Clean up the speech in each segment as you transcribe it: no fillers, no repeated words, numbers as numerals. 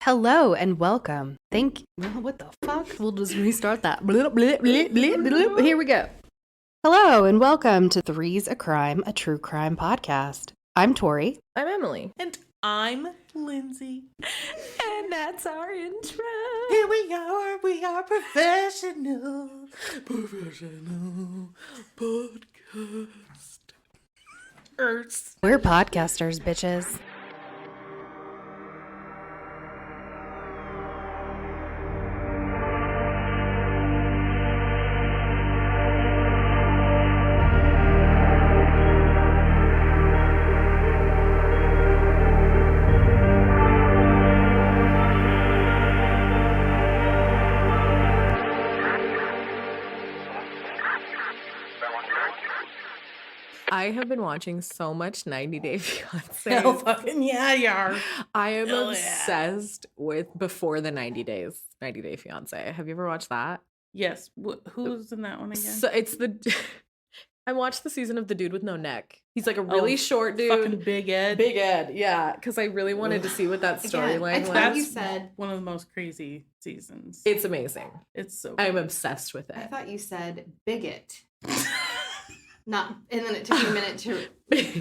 Hello and welcome. What the fuck? We'll just restart that. Here we go. Hello and welcome to Three's a Crime, a True Crime podcast. I'm Tori. I'm Emily. And I'm Lindsey. And that's our intro. Here we are professional podcasters. We're podcasters, bitches. I have been watching so much 90 Day Fiancé. Hell fucking yeah, you are. I am Hell obsessed with Before the 90 Day Fiancé. Have you ever watched that? Yes. Who's in that one again? So it's I watched the season of The Dude with No Neck. He's like a really short dude. Fucking Big Ed. Big Ed, yeah. Because I really wanted to see what that storyline was. thought you said one of the most crazy seasons. It's amazing. It's so I'm good. obsessed with it. I thought you said bigot. Not, and then it took me a minute to. She's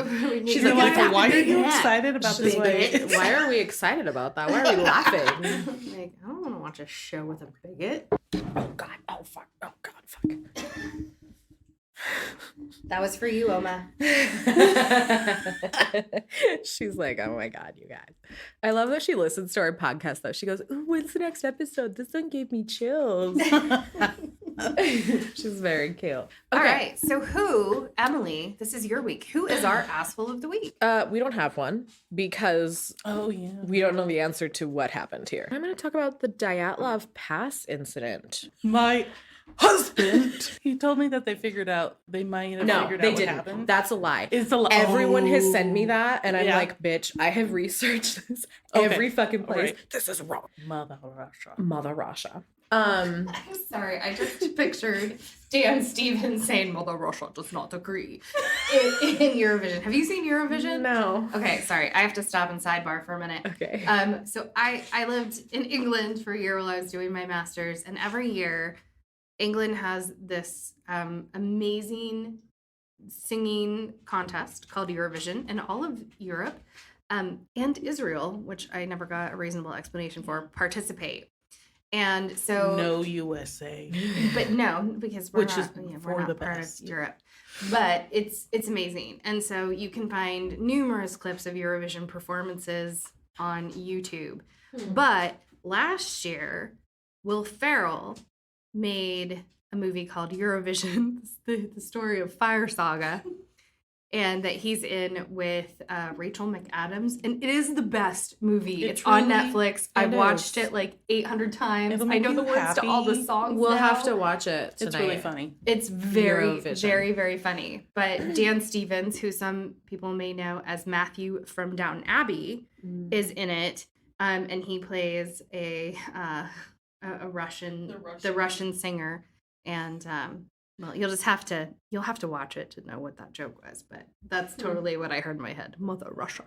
You're like, like, why are you Yeah. excited about this? Bigot. Why are we excited about that? Why are we laughing? Like, I don't want to watch a show with a bigot. Oh God! Oh fuck! Oh God! Fuck! That was for you, Oma. She's like, oh my God, you guys. I love that she listens to our podcast though. She goes, ooh, when's the next episode? This one gave me chills. She's very cute. Okay. All right. So Emily, this is your week. Who is our asshole of the week? We don't have one because Oh yeah. we don't know the answer to what happened here. I'm going to talk about the Dyatlov Pass incident. My husband. He told me that they figured out. They might have No, figured they out what didn't. happened. That's a lie. It's a lie. Everyone has sent me that, and I'm Yeah. like, bitch, I have researched this Okay. every fucking place. Alright. This is wrong. Mother Russia. Mother Russia. I'm sorry. I just pictured Dan Stevens saying Mother Russia does not agree in Eurovision. Have you seen Eurovision? No. Okay, sorry. I have to stop and sidebar for a minute. Okay. So I lived in England for a year while I was doing my master's, and every year England has this amazing singing contest called Eurovision, and all of Europe and Israel, which I never got a reasonable explanation for, participate. And so No USA. but no, because we're Which not, is we're for not the part best. of Europe. But it's amazing. And so you can find numerous clips of Eurovision performances on YouTube. But last year, Will Ferrell made a movie called Eurovision, the story of Fire Saga, and that he's in with Rachel McAdams. And it is the best movie. It's on truly Netflix. I've is. watched it like 800 times. It'll I make know you the words to all the happy. songs We'll now. have to watch it tonight. It's really funny. It's very, Eurovision. very, very funny. But Dan Stevens, who some people may know as Matthew from Downton Abbey, is in it, and he plays a Russian, the Russian singer, and well, you'll have to watch it to know what that joke was. But that's totally what I heard in my head. Mother Russia.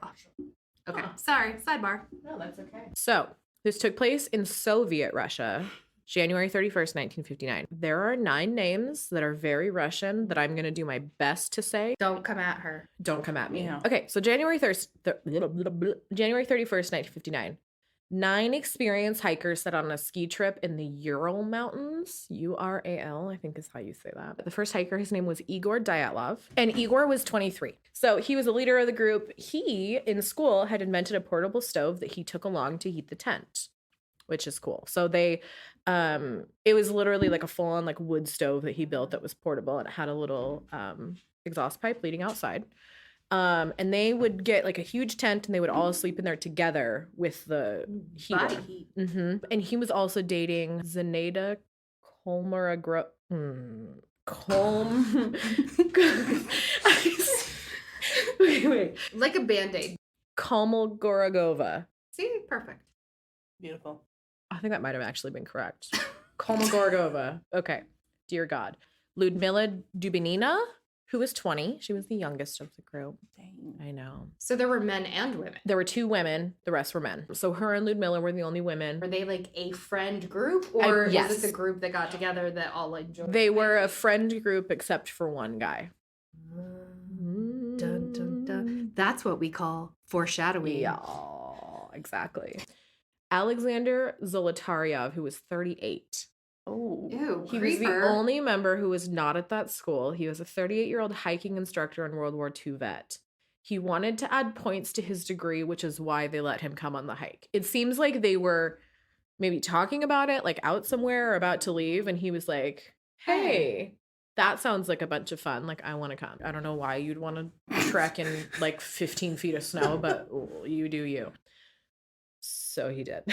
Okay, sorry. Sidebar. No, that's okay. So, this took place in Soviet Russia, January 31st, 1959. There are 9 names that are very Russian that I'm going to do my best to say. Don't come at her. Don't come at me. Yeah. Okay, so January 31st, 1959. 9 experienced hikers set on a ski trip in the Ural Mountains. Ural, I think is how you say that. The first hiker, his name was Igor Diatlov, and Igor was 23. So he was the leader of the group. He, in school, had invented a portable stove that he took along to heat the tent, which is cool. So they, it was literally like a full-on like wood stove that he built that was portable, and it had a little exhaust pipe leading outside. And they would get like a huge tent and they would all sleep in there together with the heater. Body heat. And he was also dating Zenaida Kolmaragro. Wait. Like a Band-Aid. Kolmogorogova. See? Perfect. Beautiful. I think that might have actually been correct. Kolmogorogova. Okay. Dear God. Ludmila Dubinina. who was 20. She was the youngest of the group. Dang. I know. So there were men and women. There were 2 women. The rest were men. So her and Ludmilla were the only women. Were they like a friend group, or yes. was it the group that got together that all enjoyed? They were a friend group except for one guy. Dun, dun, dun. That's what we call foreshadowing. Yeah, exactly. Alexander Zolotariov, who was 38. Oh. Ew, He was the creeper. only member who was not at that school. He was a 38-year-old hiking instructor and World War II vet. He wanted to add points to his degree, which is why they let him come on the hike. It seems like they were maybe talking about it, like out somewhere or about to leave, and he was like, hey, that sounds like a bunch of fun. Like, I want to come. I don't know why you'd want to trek in like 15 feet of snow, but you do you. So he did.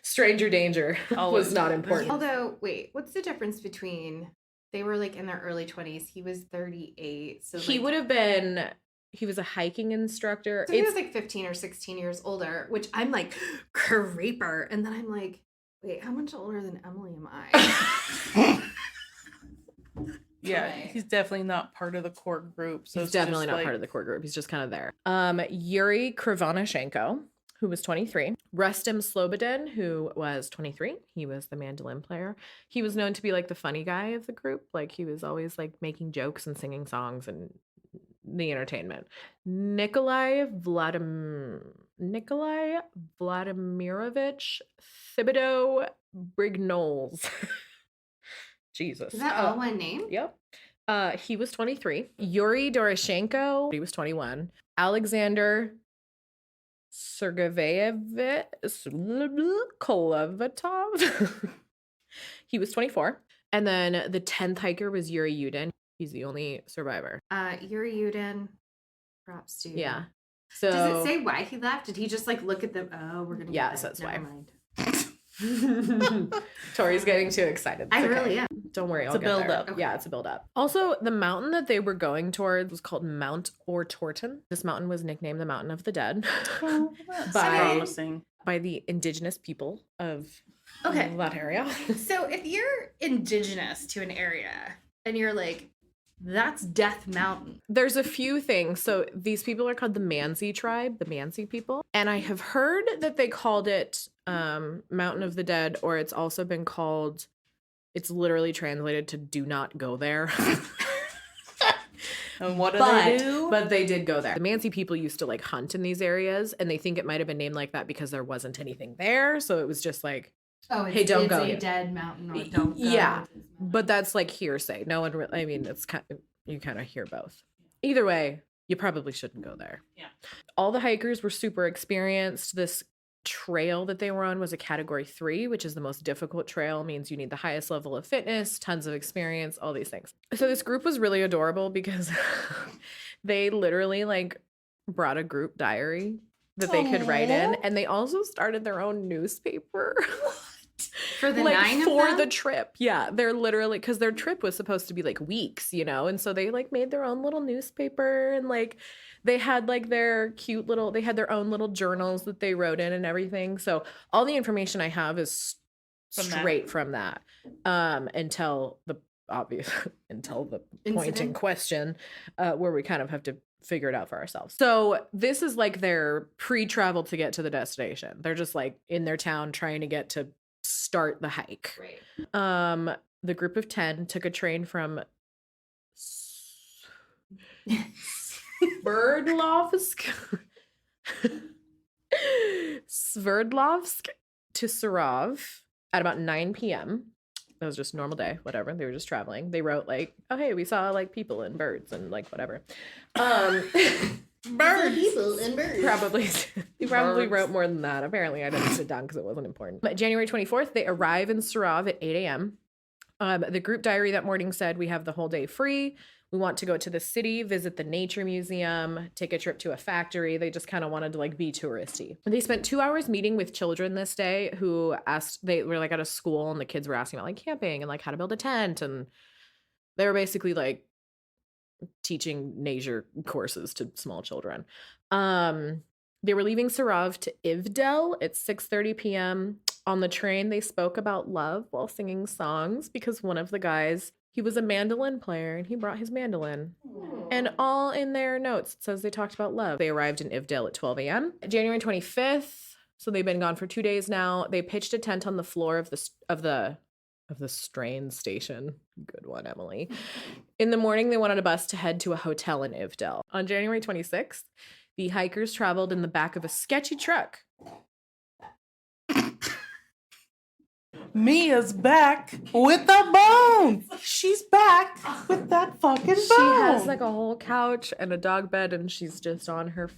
Stranger danger was not important. Although, wait, what's the difference between they were like in their early 20s? He was 38. So He like, would have been, he was a hiking instructor. So he was like 15 or 16 years older, which I'm like, creeper. And then I'm like, wait, how much older than Emily am I? Yeah, Okay. he's definitely not part of the core group. So He's it's definitely just not like, part of the core group. He's just kind of there. Yuri Kervanashenko, who was 23. Rustum Slobodan, who was 23. He was the mandolin player. He was known to be like the funny guy of the group. Like he was always like making jokes and singing songs and the entertainment. Nikolai Vladimirovich Thibodeau Brignoles. Jesus. Is that all one name? Yep. He was 23. Yuri Doroshenko, he was 21. Alexander Sergeyevich Kolovatov, he was 24. And then the 10th hiker was Yuri Yudin. He's the only survivor. Yuri Yudin. Props to you. Yeah. So Does it say why he left? Did he just like look at them? Oh, we're gonna. Yeah, get it that. says why. Never mind. Tori's getting too excited. I It's okay. really am. Don't worry, It's I'll a get there. build-up. Okay. Yeah, it's a build up. Also, the mountain that they were going towards was called Mount Ortorton. This mountain was nicknamed the Mountain of the Dead Oh, that's By- promising. by the indigenous people of Okay. that area. So if you're indigenous to an area and you're like, that's Death Mountain. There's a few things. So these people are called the Mansi Tribe, the Mansi people. And I have heard that they called it Mountain of the Dead, or it's also been called, it's literally translated to do not go there. And what do they do? But they did go there. The Mansi people used to like hunt in these areas, and they think it might have been named like that because there wasn't anything there. So it was just like, Oh, Hey, don't it's go a here. dead mountain or don't go. Yeah. to this mountain. but that's like hearsay. No one really, I mean, it's kind of, you kind of hear both. Either way, you probably shouldn't go there. Yeah. All the hikers were super experienced. This trail that they were on was a category 3, which is the most difficult trail, means you need the highest level of fitness, tons of experience, all these things. So this group was really adorable because they literally like brought a group diary that they could write in, Aw. and they also started their own newspaper. For the like 9 of for them? the trip. Yeah, they're literally, because their trip was supposed to be like weeks, you know, and so they like made their own little newspaper, and like they had like their cute little, they had their own little journals that they wrote in and everything. So all the information I have is From that. straight from that, until the obvious until the point in Incident? question, where we kind of have to figure it out for ourselves. So this is like their pre-travel to get to the destination. They're just like in their town trying to get to start the hike. Right. The group of 10 took a train from Sverdlovsk to Sarov at about 9 p.m. That was just a normal day, whatever. They were just traveling. They wrote like, oh hey, we saw like people and birds and like whatever. Birds. People and birds. Probably. He probably Birds. wrote more than that. Apparently, I didn't sit down because it wasn't important. But January 24th, they arrive in Sarov at 8 a.m. The group diary that morning said, we have the whole day free. We want to go to the city, visit the nature museum, take a trip to a factory. They just kind of wanted to like be touristy. They spent 2 hours meeting with children this day who asked, they were like at a school, and the kids were asking about like camping and like how to build a tent. And they were basically like teaching nature courses to small children. They were leaving Sarov to Ivdel at 6:30 p.m. On the train, they spoke about love while singing songs because one of the guys, He was a mandolin player, and he brought his mandolin. And all in their notes, it says they talked about love. They arrived in Ivdel at 12 a.m. January 25th, so they've been gone for 2 days now. They pitched a tent on the floor of the Strain station. Good one, Emily. In the morning, they went on a bus to head to a hotel in Ivdel. On January 26th, the hikers traveled in the back of a sketchy truck. Mia's back with the bone. She's back with that fucking bone. She has like a whole couch and a dog bed, and she's just on her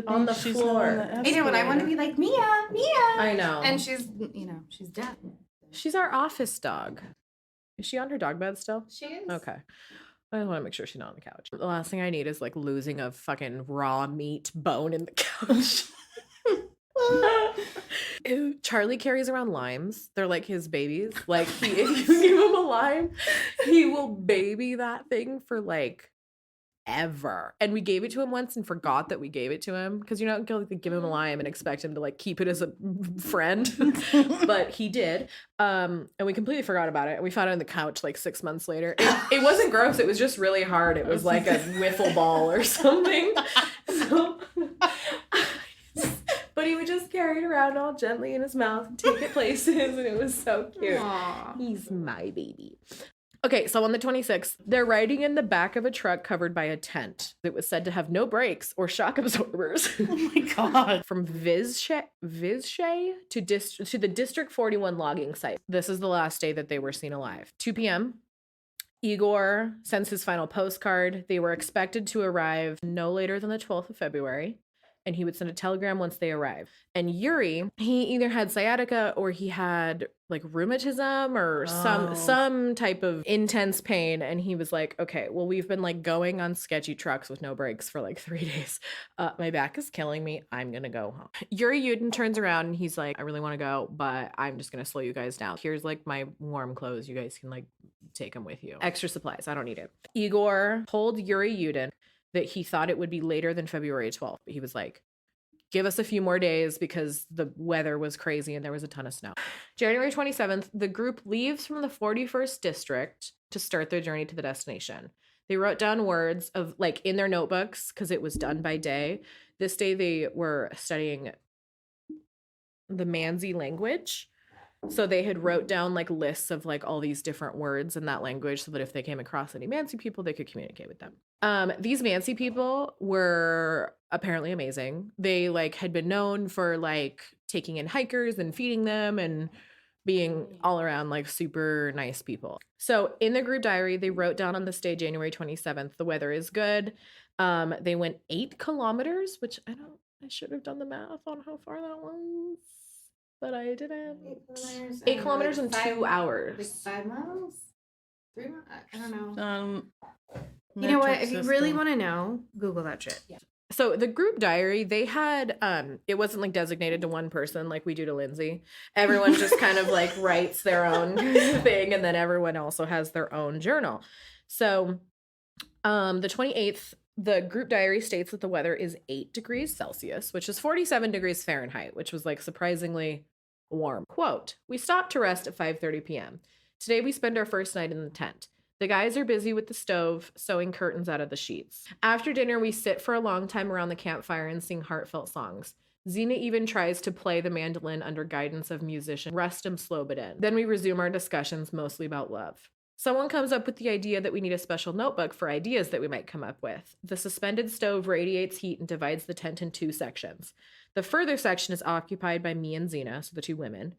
on the She's floor. on the I know, and I want to be like Mia. I know. And she's dead. She's our office dog. Is she on her dog bed still? She is. Okay. I just want to make sure she's not on the couch. The last thing I need is like losing a fucking raw meat bone in the couch. Ew, Charlie carries around limes. They're like his babies. Like if you give him a lime, he will baby that thing for like ever. And we gave it to him once and forgot that we gave it to him because you're not going to give him a lime and expect him to like keep it as a friend. But he did. And we completely forgot about it. And we found it on the couch like 6 months later. It wasn't gross. It was just really hard. It was like a wiffle ball or something. So but he would just carry it around all gently in his mouth and take it places, and it was so cute. Aww. He's my baby. Okay, so on the 26th, they're riding in the back of a truck covered by a tent. It was said to have no brakes or shock absorbers. Oh my God. From Vizshay to the District 41 logging site. This is the last day that they were seen alive. 2 p.m. Igor sends his final postcard. They were expected to arrive no later than the 12th of February. And he would send a telegram once they arrived. And Yuri, he either had sciatica or he had like rheumatism or some type of intense pain. And he was like, okay, well, we've been like going on sketchy trucks with no brakes for like 3 days. My back is killing me. I'm going to go home. Yuri Yudin turns around and he's like, I really want to go, but I'm just going to slow you guys down. Here's like my warm clothes. You guys can like take them with you. Extra supplies. I don't need it. Igor told Yuri Yudin that he thought it would be later than February 12th. He was like, give us a few more days because the weather was crazy and there was a ton of snow. January 27th, the group leaves from the 41st district to start their journey to the destination. They wrote down words of like in their notebooks because it was done by day. This day they were studying the Mansi language. So they had wrote down like lists of like all these different words in that language so that if they came across any Mansi people, they could communicate with them. These Mansi people were apparently amazing. They like had been known for like taking in hikers and feeding them and being all around like super nice people. So in the group diary, they wrote down on this day, January 27th, the weather is good. They went 8 kilometers, which I should have done the math on how far that was. But I didn't. 8 kilometers in 2 hours. Like 5 miles? 3 miles? I don't know. You know metric what? If you really system. want to know, Google that shit. Yeah. So the group diary, they had, it wasn't like designated to one person like we do to Lindsey. Everyone just kind of like writes their own thing, and then everyone also has their own journal. So the 28th, the group diary states that the weather is 8 degrees Celsius, which is 47 degrees Fahrenheit, which was like surprisingly warm. Quote, we stopped to rest at 5:30 p.m. Today we spend our first night in the tent. The guys are busy with the stove, sewing curtains out of the sheets. After dinner, we sit for a long time around the campfire and sing heartfelt songs. Zina even tries to play the mandolin under guidance of musician Rustum Slobodan. Then we resume our discussions, mostly about love. Someone comes up with the idea that we need a special notebook for ideas that we might come up with. The suspended stove radiates heat and divides the tent in 2 sections. The further section is occupied by me and Zina, so the 2 women.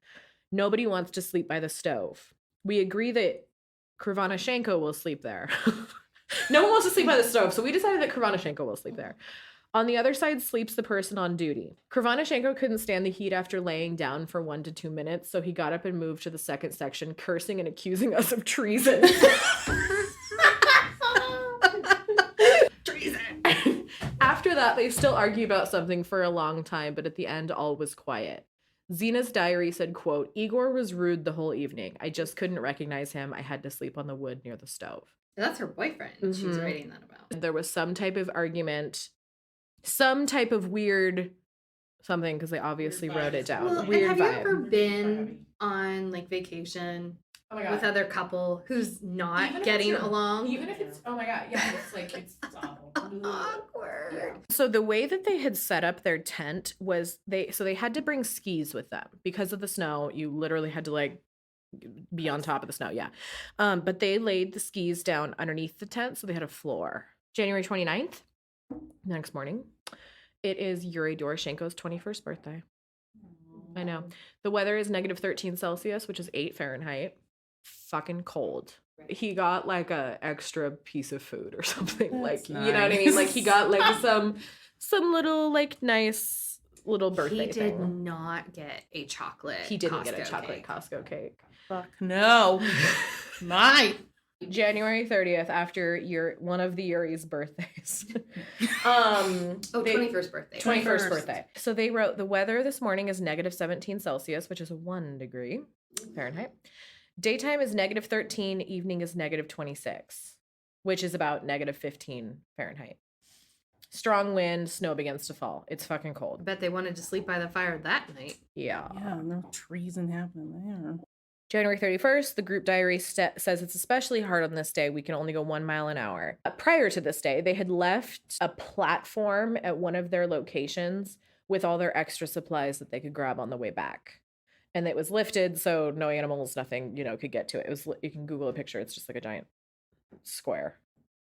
Nobody wants to sleep by the stove. We agree that Kervanashenko will sleep there. No one wants to sleep by the stove, so we decided that Kervanashenko will sleep there. On the other side sleeps the person on duty. Kervanashenko couldn't stand the heat after laying down for 1 to 2 minutes, so he got up and moved to the second section, cursing and accusing us of treason. Treason! After that, they still argue about something for a long time, but at the end, all was quiet. Zina's diary said, quote, Igor was rude the whole evening. I just couldn't recognize him. I had to sleep on the wood near the stove. That's her boyfriend she's writing that about. There was some type of argument, some type of weird something, because they obviously wrote it down. Well, Weird have you vibe. ever been on like vacation Oh my God. with other couple who's not Even if getting it's your- along. Even if it's, oh my God, yeah, it's like, it's awful. Awkward. So the way that they had set up their tent was they had to bring skis with them because of the snow. You literally had to like be on top of the snow, yeah. But they laid the skis down underneath the tent, so they had a floor. January 29th, the next morning, it is Yuri Doroshenko's 21st birthday. I know. The weather is negative 13 Celsius, which is 8 Fahrenheit. Fucking cold. He got like a extra piece of food or something. That's like, you know what I mean? Like he got like some little like nice little birthday He did thing. not get a chocolate. He didn't get a Costco chocolate cake. Costco cake. Fuck no. My. January 30th, after one of the Yuri's birthdays. Oh, 21st birthday. 21st birthday. So they wrote, the weather this morning is negative 17 Celsius, which is 1 degree Fahrenheit. Daytime is negative 13, evening is negative 26, which is about negative 15 Fahrenheit. Strong wind, snow begins to fall. It's fucking I cold. bet they wanted to sleep by the fire that night. Yeah. Yeah, no treason happening there. January 31st, the group diary says it's especially hard on this day. We can only go 1 mile an hour. Prior to this day, they had left a platform at one of their locations with all their extra supplies that they could grab on the way back. And it was lifted, so no animals, nothing, could get to it. It was, you can Google a picture. It's just like a giant square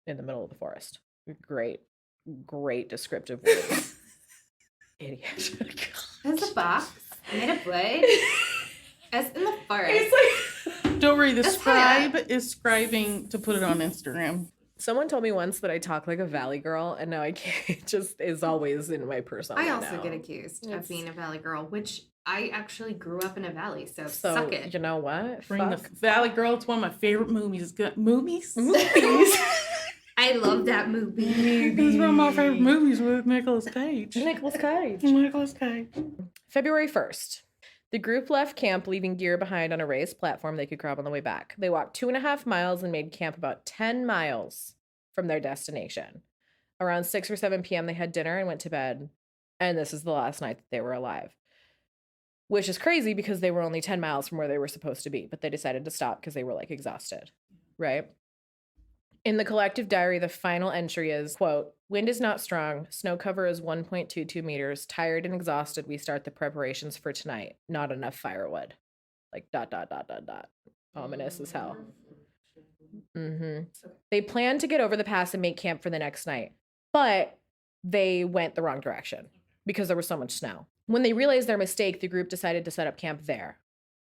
in the middle of the forest. Great descriptive words. Idiot. There's a box made of wood. As in the forest. It's like, Don't worry, the That's scribe is scribing to put it on Instagram. someone told me once that I talk like a valley girl, and now I can't. It just is always in my persona. I also now. get accused of It's- being a valley girl, which I actually grew up in a valley, so So suck it. you know what? Bring the Fuck. Valley Girl. It's one of my favorite movies. Movies? I love that movie. It's one of my favorite movies with Nicolas Cage. Nicolas Cage. Nicolas Cage. February 1st. The group left camp, leaving gear behind on a raised platform they could grab on the way back. They walked 2.5 miles and made camp about 10 miles from their destination. Around 6 or 7 p.m., they had dinner and went to bed. And this is the last night that they were alive. Which is crazy because they were only 10 miles from where they were supposed to be, but they decided to stop because they were like exhausted, right? In the collective diary, the final entry is, quote, wind is not strong. Snow cover is 1.22 meters. Tired and exhausted, we start the preparations for tonight. Not enough firewood. Like, ... Ominous as hell. They planned to get over the pass and make camp for the next night, but they went the wrong direction because there was so much snow. When they realized their mistake, the group decided to set up camp there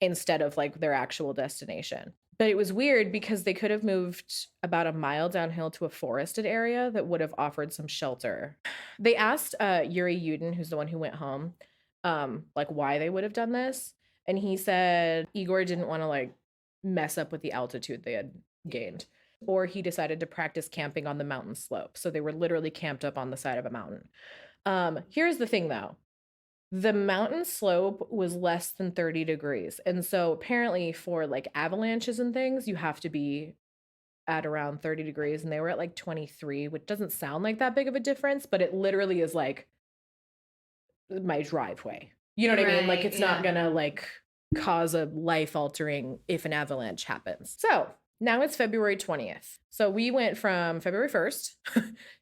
instead of like their actual destination. But it was weird because they could have moved about a mile downhill to a forested area that would have offered some shelter. They asked Yuri Yudin, who's the one who went home, like why they would have done this. And he said Igor didn't want to like mess up with the altitude they had gained. Or he decided to practice camping on the mountain slope. So they were literally camped up on the side of a mountain. Here's the thing though. The mountain slope was less than 30 degrees. And so apparently for like avalanches and things, you have to be at around 30 degrees. And they were at like 23, which doesn't sound like that big of a difference, but it literally is like my driveway. You know what I mean? Like it's not gonna like cause a life altering if an avalanche happens. So now it's February 20th. So we went from February 1st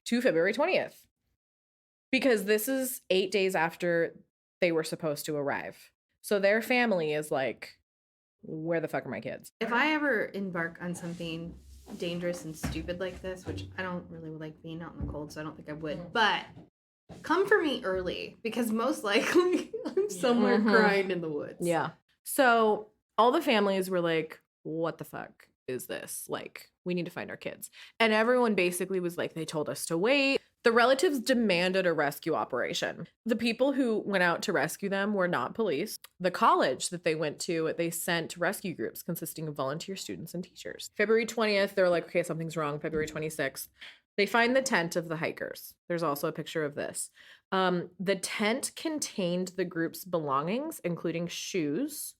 to February 20th because this is 8 days after they were supposed to arrive. So their family is like, where the fuck are my kids? If I ever embark on something dangerous and stupid like this, which I don't really like being out in the cold, so I don't think I would, but come for me early because most likely I'm somewhere crying in the woods. Yeah. So all the families were like, what the fuck is this? Like, we need to find our kids. And everyone basically was like, they told us to wait. The relatives demanded a rescue operation. The people who went out to rescue them were not police. The college that they went to, they sent rescue groups consisting of volunteer students and teachers. February 20th, they're like, okay, something's wrong. February 26th, they find the tent of the hikers. There's also a picture of this. The tent contained the group's belongings, including shoes,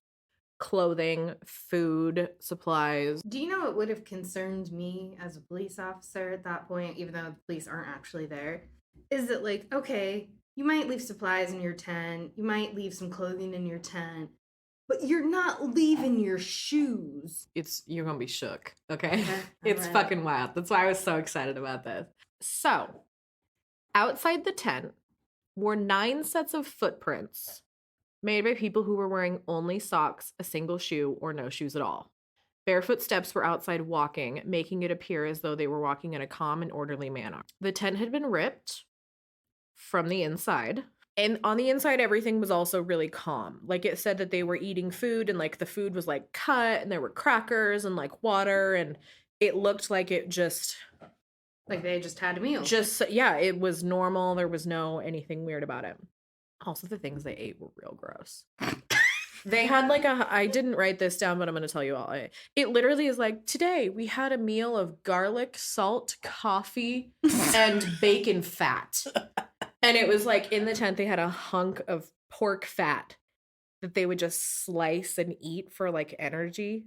clothing, food, supplies. Do you know what would have concerned me as a police officer at that point, even though the police aren't actually there? Is it like, okay, you might leave supplies in your tent, you might leave some clothing in your tent, but you're not leaving your shoes. You're gonna be shook, okay? Okay, It's alright. fucking wild. That's why I was so excited about this. So, outside the tent were 9 sets of footprints made by people who were wearing only socks, a single shoe, or no shoes at all. Barefoot steps were outside walking, making it appear as though they were walking in a calm and orderly manner. The tent had been ripped from the inside. And on the inside, everything was also really calm. Like, it said that they were eating food, and like the food was like cut, and there were crackers and like water, and it looked like it just Like they just had a meal. yeah, it was normal. There was no anything weird about it. Also, the things they ate were real gross. They had like I didn't write this down, but I'm going to tell you all. It literally is like, today we had a meal of garlic, salt, coffee, and bacon fat. And it was like in the tent, they had a hunk of pork fat that they would just slice and eat for like energy.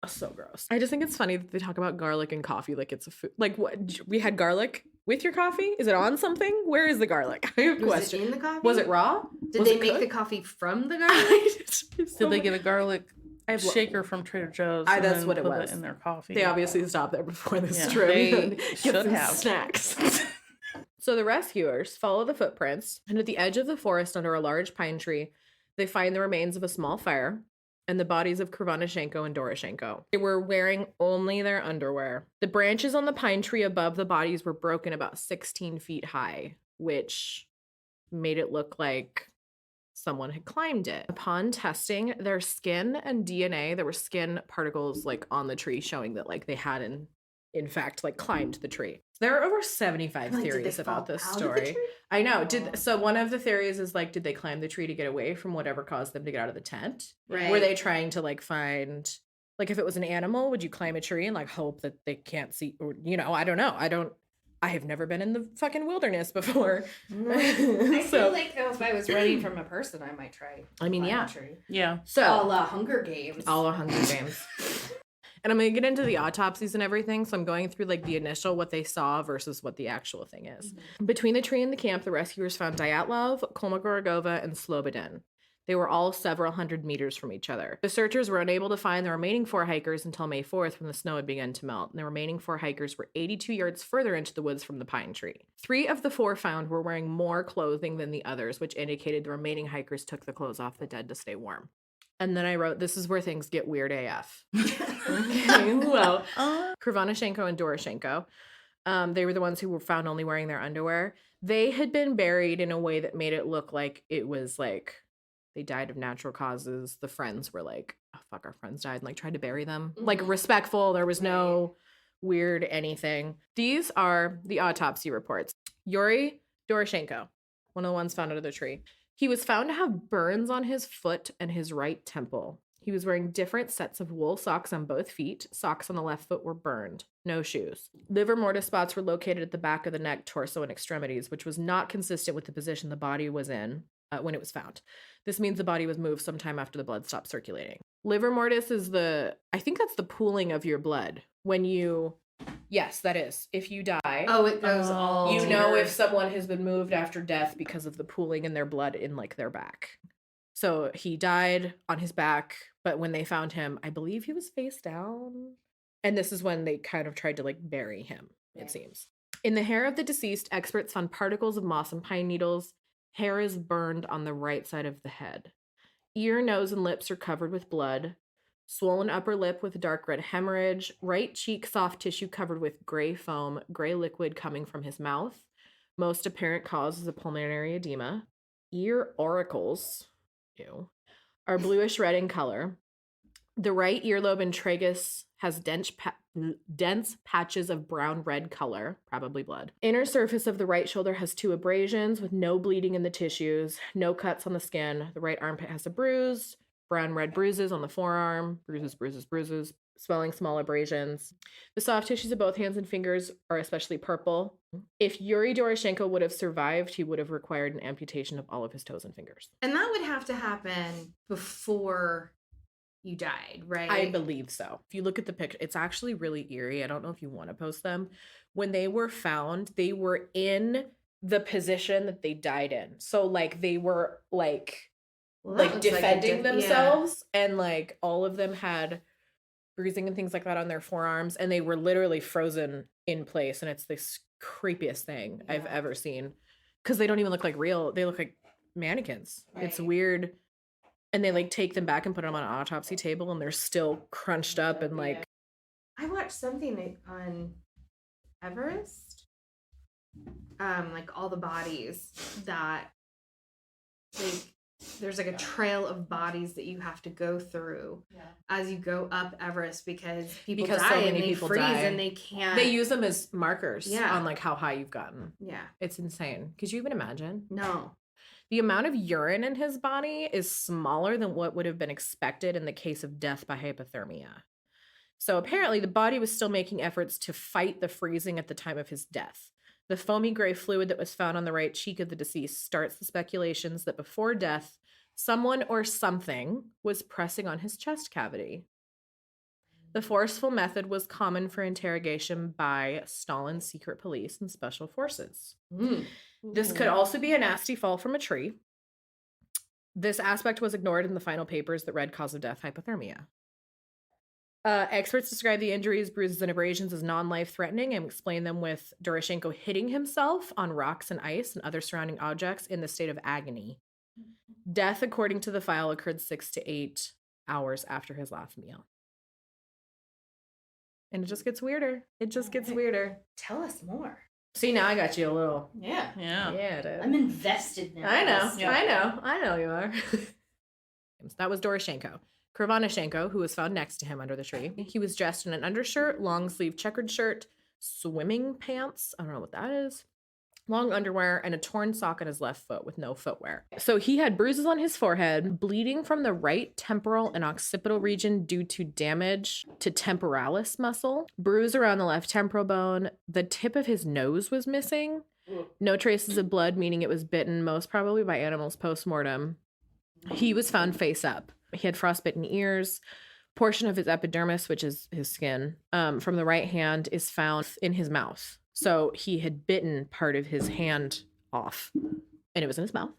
So gross. I just think it's funny that they talk about garlic and coffee like it's a food. Like, what? We had garlic with your coffee? Is it on something? Where is the garlic? I have a Was question. it in the coffee? Was it raw? Did Was they it make the cooked? coffee from the garlic? Did they get a garlic I have- shaker from Trader Joe's? I- and that's then what it put was. in their coffee. They obviously stopped there before this Yeah, trip. they Get should some have. snacks. So the rescuers follow the footprints, and at the edge of the forest under a large pine tree, they find the remains of a small fire and the bodies of Kervanashenko and Doroshenko. They were wearing only their underwear. The branches on the pine tree above the bodies were broken about 16 feet high, which made it look like someone had climbed it. Upon testing their skin and DNA, there were skin particles like on the tree showing that like they had in fact like climbed the tree. There are over 75 Like, did they theories about fall this out of the story. tree? I know. So one of the theories is like, did they climb the tree to get away from whatever caused them to get out of the tent? Right. Were they trying to like find, like, if it was an animal, would you climb a tree and like hope that they can't see, or I don't know. I have never been in the fucking wilderness before. I So- feel like though if I was running from a person, I might try. I mean, climb a yeah. tree. Yeah. So A la Hunger Games. all our Hunger Games. And I'm going to get into the autopsies and everything. So I'm going through like the initial, what they saw versus what the actual thing is. Between the tree and the camp, the rescuers found Dyatlov, Kolmogorogova, and Slobodan. They were all several hundred meters from each other. The searchers were unable to find the remaining 4 hikers until May 4th when the snow had begun to melt. And the remaining 4 hikers were 82 yards further into the woods from the pine tree. 3 of the 4 found were wearing more clothing than the others, which indicated the remaining hikers took the clothes off the dead to stay warm. And then I wrote, this is where things get weird AF. Okay, well, Kervanashenko and Doroshenko, they were the ones who were found only wearing their underwear. They had been buried in a way that made it look like it was like they died of natural causes. The friends were like, oh, fuck, our friends died, and like tried to bury them. Like respectful. There was no weird anything. These are the autopsy reports. Yuri Doroshenko, one of the ones found under the tree. He was found to have burns on his foot and his right temple. He was wearing different sets of wool socks on both feet. Socks on the left foot were burned. No shoes. Liver mortar spots were located at the back of the neck, torso, and extremities, which was not consistent with the position the body was in when it was found. This means the body was moved sometime after the blood stopped circulating. Liver mortis is I think that's the pooling of your blood. When you, yes, that is. If you die. Oh, it goes all. You to know your- if someone has been moved after death because of the pooling in their blood in like their back. So he died on his back, but when they found him, I believe he was face down. And this is when they kind of tried to like bury him, it seems. In the hair of the deceased, experts found particles of moss and pine needles. Hair is burned on the right side of the head. Ear, nose, and lips are covered with blood. Swollen upper lip with dark red hemorrhage. Right cheek soft tissue covered with gray foam, gray liquid coming from his mouth. Most apparent cause is a pulmonary edema. Ear auricles, are bluish red in color. The right earlobe and tragus has dense patches of brown-red color, probably blood. Inner surface of the right shoulder has 2 abrasions with no bleeding in the tissues, no cuts on the skin. The right armpit has a bruise, brown-red bruises on the forearm, bruises, swelling, small abrasions. The soft tissues of both hands and fingers are especially purple. If Yuri Doroshenko would have survived, he would have required an amputation of all of his toes and fingers. And that would have to happen before you died, right? I believe so. If you look at the picture, it's actually really eerie. I don't know if you want to post them. When they were found, they were in the position that they died in. So like they were like Well, that like looks like a defending yeah. themselves, and like all of them had bruising and things like that on their forearms, and they were literally frozen in place, and it's the creepiest thing I've Yeah. ever seen, because they don't even look like real, they look like mannequins. It's Right. weird. And they like take them back and put them on an autopsy table, and they're still crunched up and like I watched something on Everest, like all the bodies that, like, there's like a trail of bodies that you have to go through as you go up Everest, because people die so many and they people freeze die. and they can't. they use them as markers Yeah. on like how high you've gotten. Yeah. It's insane. Could you even imagine? No. The amount of urine in his body is smaller than what would have been expected in the case of death by hypothermia. So apparently the body was still making efforts to fight the freezing at the time of his death. The foamy gray fluid that was found on the right cheek of the deceased starts the speculations that before death, someone or something was pressing on his chest cavity. The forceful method was common for interrogation by Stalin's secret police and special forces. This could also be a nasty fall from a tree. This aspect was ignored in the final papers that read cause of death, hypothermia. Experts describe the injuries, bruises, and abrasions as non-life-threatening and explain them with Doroshenko hitting himself on rocks and ice and other surrounding objects in the state of agony. Death, according to the file, occurred 6 to 8 hours after his last meal. And it just gets weirder. It just gets weirder. Tell us more. See, now I got you a little. Yeah. Yeah, dude. I'm invested now. I know. Yeah. I know you are. That was Doroshenko. Kervanashenko, who was found next to him under the tree. He was dressed in an undershirt, long sleeve checkered shirt, swimming pants. I don't know what that is. Long underwear, and a torn sock on his left foot with no footwear. So he had bruises on his forehead, bleeding from the right temporal and occipital region due to damage to temporalis muscle, bruise around the left temporal bone. The tip of his nose was missing. No traces of blood, meaning it was bitten, most probably by animals post-mortem. He was found face up. He had frostbitten ears. Portion of his epidermis, which is his skin, from the right hand is found in his mouth. So he had bitten part of his hand off, and it was in his mouth.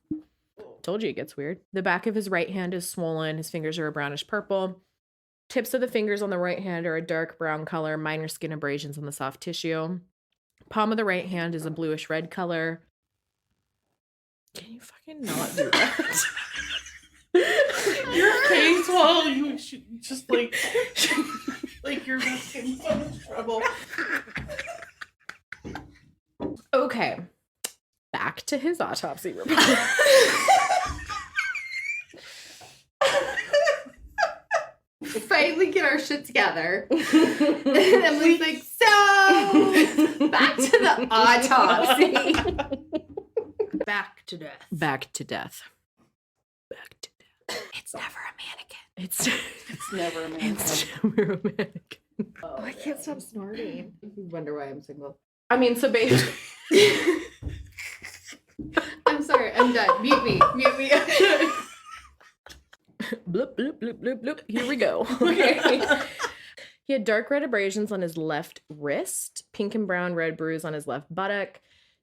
Told you it gets weird. The back of his right hand is swollen. His fingers are a brownish purple. Tips of the fingers on the right hand are a dark brown color, minor skin abrasions on the soft tissue. Palm of the right hand is a bluish red color. Can you fucking not do that? Your face while you just like you're in so much trouble. Okay. Back to his autopsy report. Finally get our shit together. And Emily's like, so back to the autopsy. Back to death. Back to death. Back to death. It's never a mannequin. It's Never a man. it's never a mannequin. Oh, I can't stop snorting. You wonder why I'm single. I mean, so basically, I'm sorry, I'm done. Mute me. Mute me. bloop, bloop, bloop, bloop, bloop. Here we go. Okay. He had dark red abrasions on his left wrist, pink and brown red bruise on his left buttock,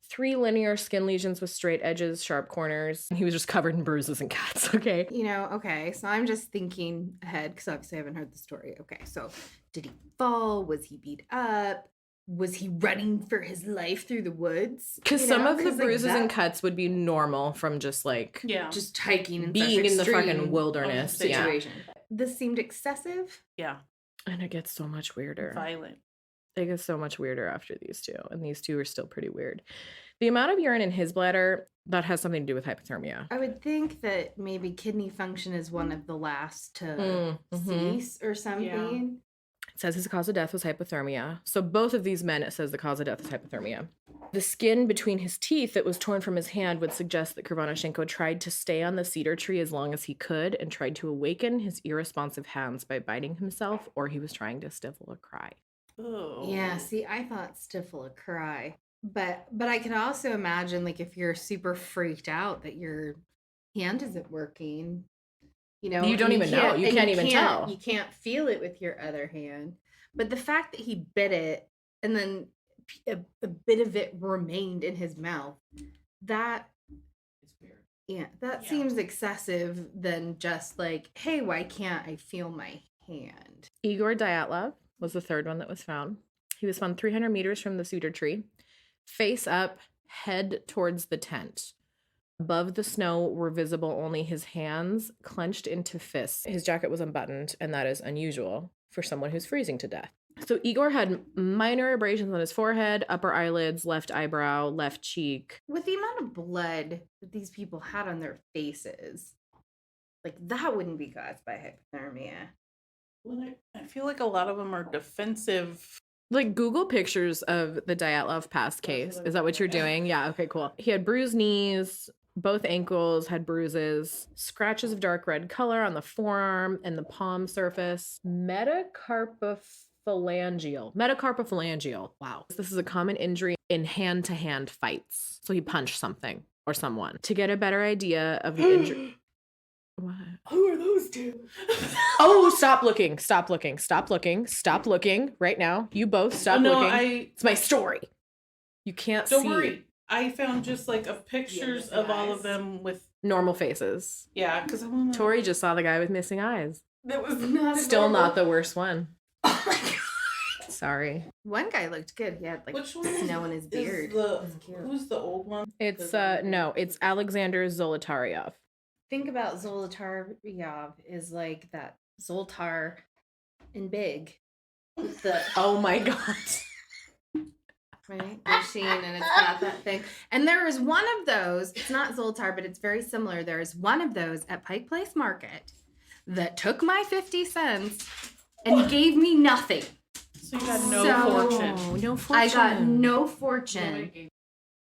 3 linear skin lesions with straight edges, sharp corners. He was just covered in bruises and cuts, okay? You know, okay, so I'm just thinking ahead because obviously I haven't heard the story. Okay, so did he fall? Was he beat up? Was he running for his life through the woods? Because You some know, of the 'cause, like, bruises and that- cuts would be normal from just like Yeah. just hiking and being in the fucking wilderness. Yeah. situation. This seemed excessive. Yeah. And it gets so much weirder. Violent. It gets so much weirder after these two, and these two are still pretty weird. The amount of urine in his bladder, that has something to do with hypothermia. I would think that maybe kidney function is one of the last to Mhm. cease or something. It says his cause of death was hypothermia. So both of these men, it says the cause of death is hypothermia. The skin between his teeth that was torn from his hand would suggest that Kervanashenko tried to stay on the cedar tree as long as he could and tried to awaken his irresponsive hands by biting himself, or he was trying to stifle a cry. Oh. Yeah, see, I thought stifle a cry. But I can also imagine, like, if you're super freaked out that your hand isn't working, you know. You don't and even know. You and can't even tell. You can't feel it with your other hand. But the fact that he bit it and then a bit of it remained in his mouth, that, It's weird. Yeah, that Yeah. seems excessive than just like, hey, why can't I feel my hand? Igor Diatlov was the third one that was found. He was found 300 meters from the cedar tree, face up, head towards the tent. Above the snow were visible only his hands clenched into fists. His jacket was unbuttoned, and that is unusual for someone who's freezing to death. So Igor had minor abrasions on his forehead, upper eyelids, left eyebrow, left cheek. With the amount of blood that these people had on their faces, like that wouldn't be caused by hypothermia. Well, I feel like a lot of them are defensive. Like Google pictures of the Dyatlov past case. Is that what you're doing? Yeah, okay, cool. He had bruised knees, both ankles had bruises, scratches of dark red color on the forearm and the palm surface. Metacarpophalangeal. Wow. This is a common injury in hand-to-hand fights. So he punched something or someone. To get a better idea of the injury. What? Who are those two? Oh, stop looking right now. You both stop looking. It's my story. You can't see. Don't worry. I found just like pictures of all of them with normal faces. Yeah, because I want to. Tori just saw the guy with missing eyes. That was not Still normal. not the worst one. Oh my god. Sorry. One guy looked good. He had like Which one snow in his beard. Who's the old one? It's it's Alexander Zolotariov. Think about Zolotariov is like that Zoltar in Big. With the Oh my god. right machine, and it's got that thing. And there is one of those. It's not Zoltar, but it's very similar. There is one of those at Pike Place Market that took my 50 cents and gave me nothing. So you got no fortune. No fortune. I got no fortune.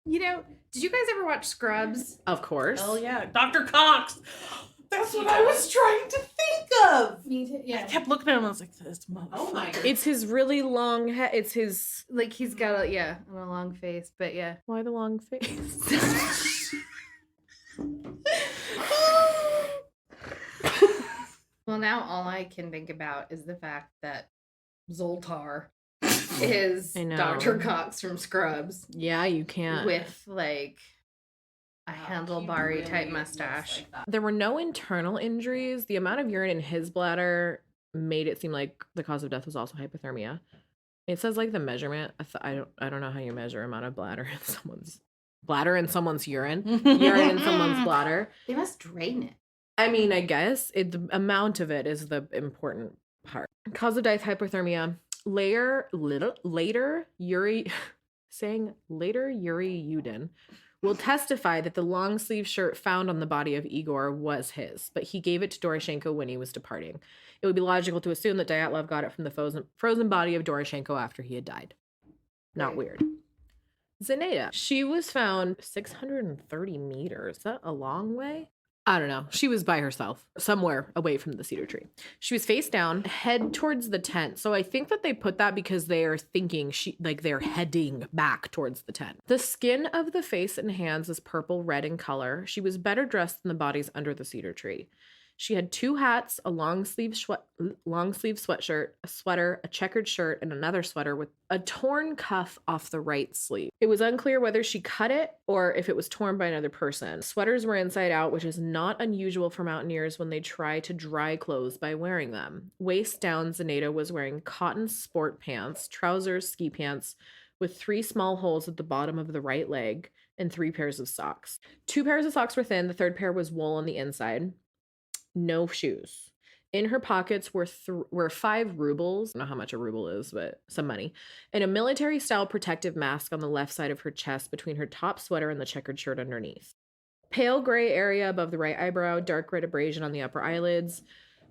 You know, did you guys ever watch Scrubs? Of course. Oh yeah, Dr. Cox. That's what I was trying to think of. Me too. I Yeah. kept looking at him. I was like, "This motherfucker." Oh my god. It's his really long head. It's his. Like he's got a long face, but yeah. Why the long face? Well, now all I can think about is the fact that Zoltar is I know. Dr. Cox from Scrubs Yeah, you can't. with like a handlebar type mustache. There were no internal injuries. The amount of urine in his bladder made it seem like the cause of death was also hypothermia. It says like the measurement. I don't know how you measure amount of bladder in someone's urine. Urine in someone's bladder. They must drain it. I mean, I guess the amount of it is the important part. Cause of death, hypothermia. Later, Yuri Yudin will testify that the long sleeve shirt found on the body of Igor was his, but he gave it to Doroshenko when he was departing. It would be logical to assume that Dyatlov got it from the frozen body of Doroshenko after he had died. Not weird. Zeneda. She was found 630 meters. Is that a long way? I don't know. She was by herself, somewhere away from the cedar tree. She was face down, head towards the tent. So I think that they put that because they are thinking they're heading back towards the tent. The skin of the face and hands is purple red in color. She was better dressed than the bodies under the cedar tree. She had two hats, a long sleeve sweatshirt, a sweater, a checkered shirt, and another sweater with a torn cuff off the right sleeve. It was unclear whether she cut it or if it was torn by another person. Sweaters were inside out, which is not unusual for mountaineers when they try to dry clothes by wearing them. Waist down, Zeneda was wearing cotton sport pants, trousers, ski pants, with 3 small holes at the bottom of the right leg, and 3 pairs of socks. 2 pairs of socks were thin, the third pair was wool on the inside. No shoes. In her pockets were 5 rubles. I don't know how much a ruble is, but some money. And a military-style protective mask on the left side of her chest between her top sweater and the checkered shirt underneath. Pale gray area above the right eyebrow, dark red abrasion on the upper eyelids,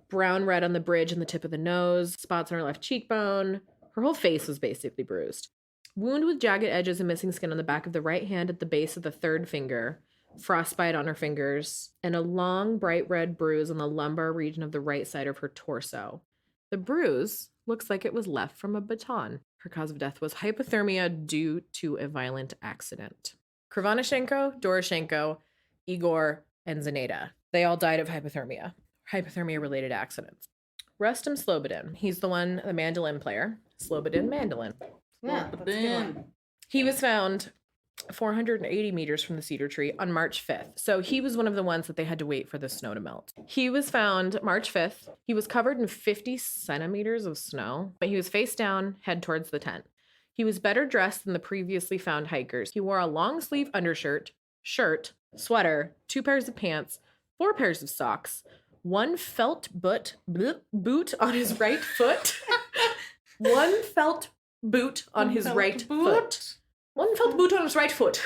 brown red on the bridge and the tip of the nose, spots on her left cheekbone. Her whole face was basically bruised. Wound with jagged edges and missing skin on the back of the right hand at the base of the third finger. Frostbite on her fingers, and a long bright red bruise on the lumbar region of the right side of her torso. The bruise looks like it was left from a baton. Her cause of death was hypothermia due to a violent accident. Kervanashenko, Doroshenko, Igor, and Zeneda. They all died of hypothermia-related accidents. Rustum Slobodan. He's the mandolin player. Slobodan mandolin. Yeah, that's a good one. He was found 480 meters from the cedar tree on March 5th. So he was one of the ones that they had to wait for the snow to melt. He was found March 5th. He was covered in 50 centimeters of snow, but he was face down, head towards the tent. He was better dressed than the previously found hikers. He wore a long sleeve undershirt, shirt, sweater, 2 pairs of pants, 4 pairs of socks, 1 felt boot on his right foot, 1 felt boot on his right foot. 1 felt boot on his right foot.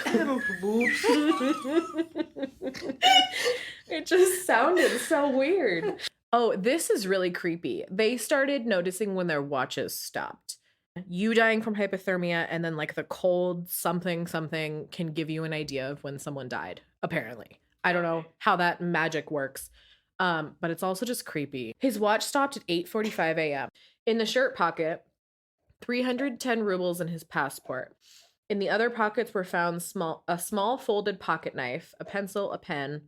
It just sounded so weird. Oh, this is really creepy. They started noticing when their watches stopped. You dying from hypothermia and then like the cold something can give you an idea of when someone died, apparently. I don't know how that magic works, but it's also just creepy. His watch stopped at 8:45 a.m. In the shirt pocket, 310 rubles in his passport. In the other pockets were found a small folded pocket knife, a pencil, a pen,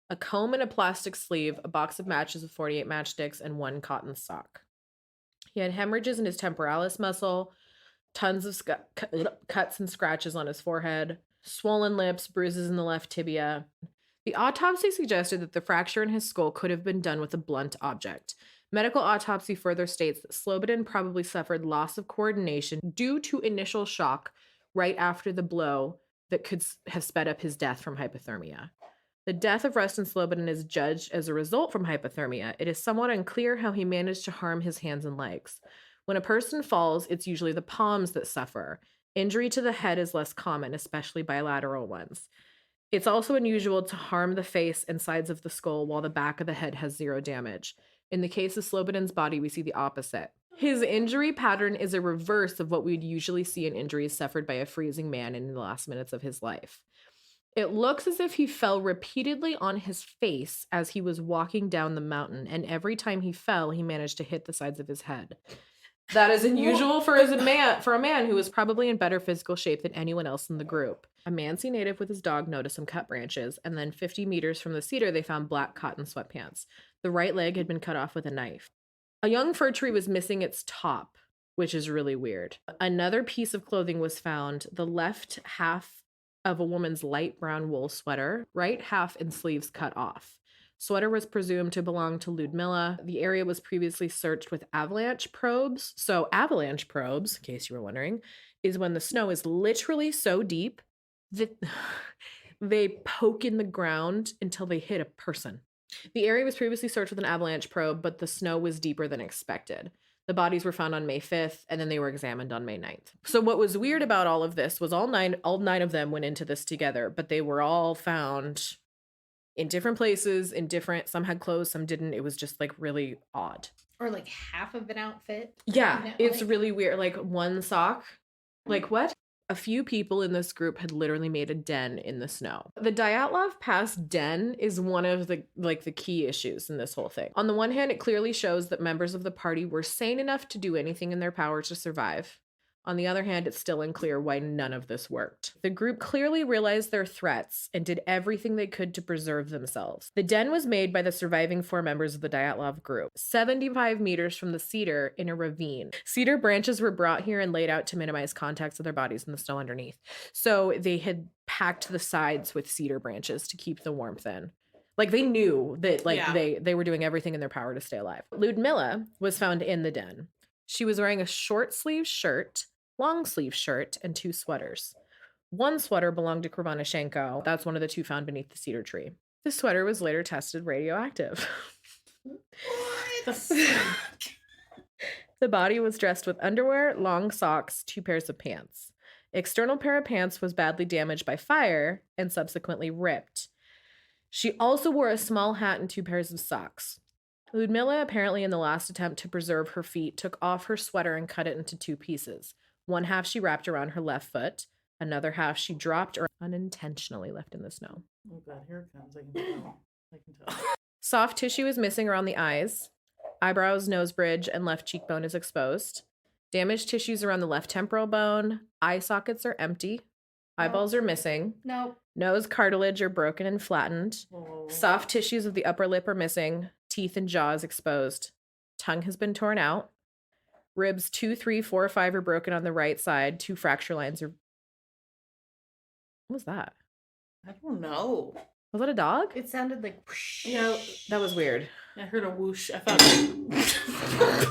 a comb in a plastic sleeve, a box of matches with 48 matchsticks, and 1 cotton sock. He had hemorrhages in his temporalis muscle, tons of cuts and scratches on his forehead, swollen lips, bruises in the left tibia. The autopsy suggested that the fracture in his skull could have been done with a blunt object. Medical autopsy further states that Slobodan probably suffered loss of coordination due to initial shock right after the blow that could have sped up his death from hypothermia. The death of Rustum Slobodan is judged as a result from hypothermia. It is somewhat unclear how he managed to harm his hands and legs. When a person falls, it's usually the palms that suffer. Injury to the head is less common, especially bilateral ones. It's also unusual to harm the face and sides of the skull while the back of the head has 0 damage. In the case of Slobodan's body, we see the opposite. His injury pattern is a reverse of what we'd usually see in injuries suffered by a freezing man in the last minutes of his life. It looks as if he fell repeatedly on his face as he was walking down the mountain, and every time he fell, he managed to hit the sides of his head. That is unusual for a man who was probably in better physical shape than anyone else in the group. A Mansi native with his dog noticed some cut branches, and then 50 meters from the cedar, they found black cotton sweatpants. The right leg had been cut off with a knife. A young fir tree was missing its top, which is really weird. Another piece of clothing was found, the left half of a woman's light brown wool sweater, right half and sleeves cut off. Sweater was presumed to belong to Ludmila. The area was previously searched with avalanche probes. So avalanche probes, in case you were wondering, is when the snow is literally so deep that they poke in the ground until they hit a person. The area was previously searched with an avalanche probe, but the snow was deeper than expected. The bodies were found on May 5th, and then they were examined on May 9th. So what was weird about all of this was all nine of them went into this together, but they were all found in different places, some had clothes, some didn't. It was just like really odd. Or like half of an outfit. Yeah, You know, it's like- really weird. Like 1 sock. Like what? A few people in this group had literally made a den in the snow. The Dyatlov Pass den is one of the key issues in this whole thing. On the one hand, it clearly shows that members of the party were sane enough to do anything in their power to survive. On the other hand, it's still unclear why none of this worked. The group clearly realized their threats and did everything they could to preserve themselves. The den was made by the surviving 4 members of the Dyatlov group, 75 meters from the cedar in a ravine. Cedar branches were brought here and laid out to minimize contacts of their bodies in the snow underneath. So they had packed the sides with cedar branches to keep the warmth in. Like they knew that they were doing everything in their power to stay alive. Ludmila was found in the den. She was wearing a short sleeve shirt, long sleeve shirt, and 2 sweaters. 1 sweater belonged to Kervanashenko. That's one of the 2 found beneath the cedar tree. The sweater was later tested radioactive. The body was dressed with underwear, long socks, 2 pairs of pants. External pair of pants was badly damaged by fire and subsequently ripped. She also wore a small hat and 2 pairs of socks. Ludmila, apparently in the last attempt to preserve her feet, took off her sweater and cut it into 2 pieces. 1 half she wrapped around her left foot. Another half she dropped or unintentionally left in the snow. Oh God, here it comes. I can tell. Soft tissue is missing around the eyes. Eyebrows, nose bridge, and left cheekbone is exposed. Damaged tissues around the left temporal bone. Eye sockets are empty. Eyeballs are missing. Nope. Nose cartilage are broken and flattened. Whoa. Soft tissues of the upper lip are missing. Teeth and jaw is exposed. Tongue has been torn out. Ribs 2, 3, 4, 5 are broken on the right side. 2 fracture lines are What was that? I don't know. Was that a dog? It sounded like whoosh. Yeah, That was weird. I heard a whoosh. I thought.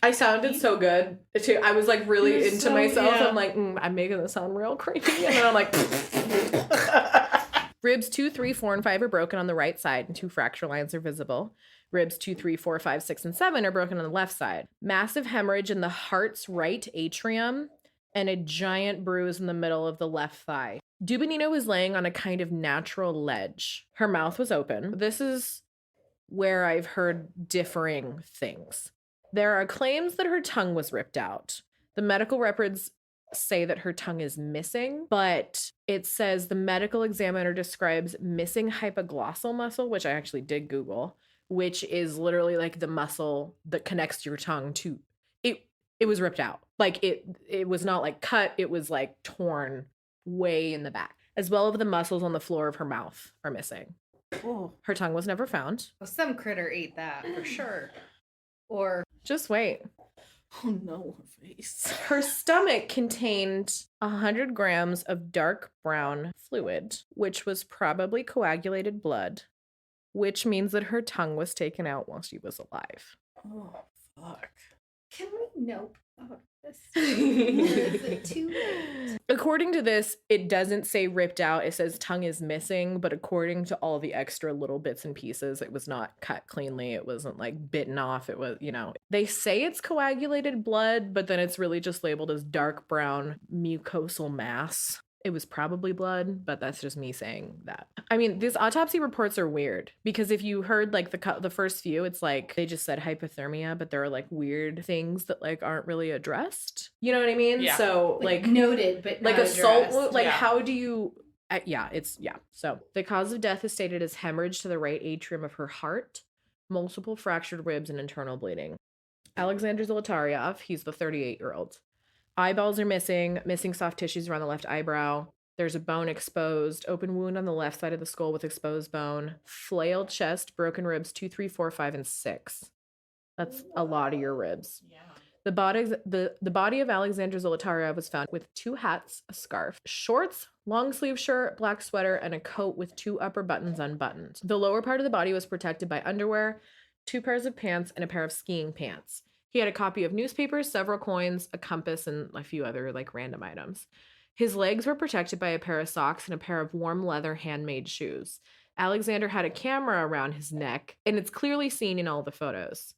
I sounded so good too. I was like really You're into so- myself. yeah. I'm like, I'm making this sound real creepy. And then I'm like, ribs 2, 3, 4, and 5 are broken on the right side, and 2 fracture lines are visible. Ribs 2, 3, 4, 5, 6, and 7 are broken on the left side. Massive hemorrhage in the heart's right atrium, and a giant bruise in the middle of the left thigh. Dubinina was laying on a kind of natural ledge. Her mouth was open. This is where I've heard differing things. There are claims that her tongue was ripped out. The medical records say that her tongue is missing, but it says the medical examiner describes missing hypoglossal muscle, which I actually did Google, which is literally like the muscle that connects your tongue to it. It was ripped out. Like it was not like cut, it was like torn way in the back. As well as the muscles on the floor of her mouth are missing. Oh. Her tongue was never found. Well, some critter ate that for sure. Or Just wait. Oh no, her face. Her stomach contained 100 grams of dark brown fluid, which was probably coagulated blood, which means that her tongue was taken out while she was alive. Oh, fuck. can we nope about this? Is it too late? According to this, it doesn't say ripped out. It says tongue is missing, but according to all the extra little bits and pieces, it was not cut cleanly. It wasn't like bitten off. It was, they say it's coagulated blood, but then it's really just labeled as dark brown mucosal mass. It was probably blood, but that's just me saying that. I mean, these autopsy reports are weird because if you heard like the first few, it's like they just said hypothermia, but there are like weird things that like aren't really addressed. You know what I mean? Yeah. So like noted, but like not assault addressed. wound, like Yeah. how do you so the cause of death is stated as hemorrhage to the right atrium of her heart, multiple fractured ribs, and internal bleeding. Alexander Zolotariov, he's the 38-year-old. Eyeballs are missing soft tissues around the left eyebrow. There's a bone exposed, open wound on the left side of the skull with exposed bone, flailed chest, broken ribs 2, 3, 4, 5, and 6. That's a lot of your ribs. Yeah. The body of Alexander Zolotariov was found with 2 hats, a scarf, shorts, long sleeve shirt, black sweater, and a coat with 2 upper buttons unbuttoned. The lower part of the body was protected by underwear, 2 pairs of pants, and a pair of skiing pants. He had a copy of newspapers, several coins, a compass, and a few other like random items. His legs were protected by a pair of socks and a pair of warm leather handmade shoes. Alexander had a camera around his neck, and it's clearly seen in all the photos.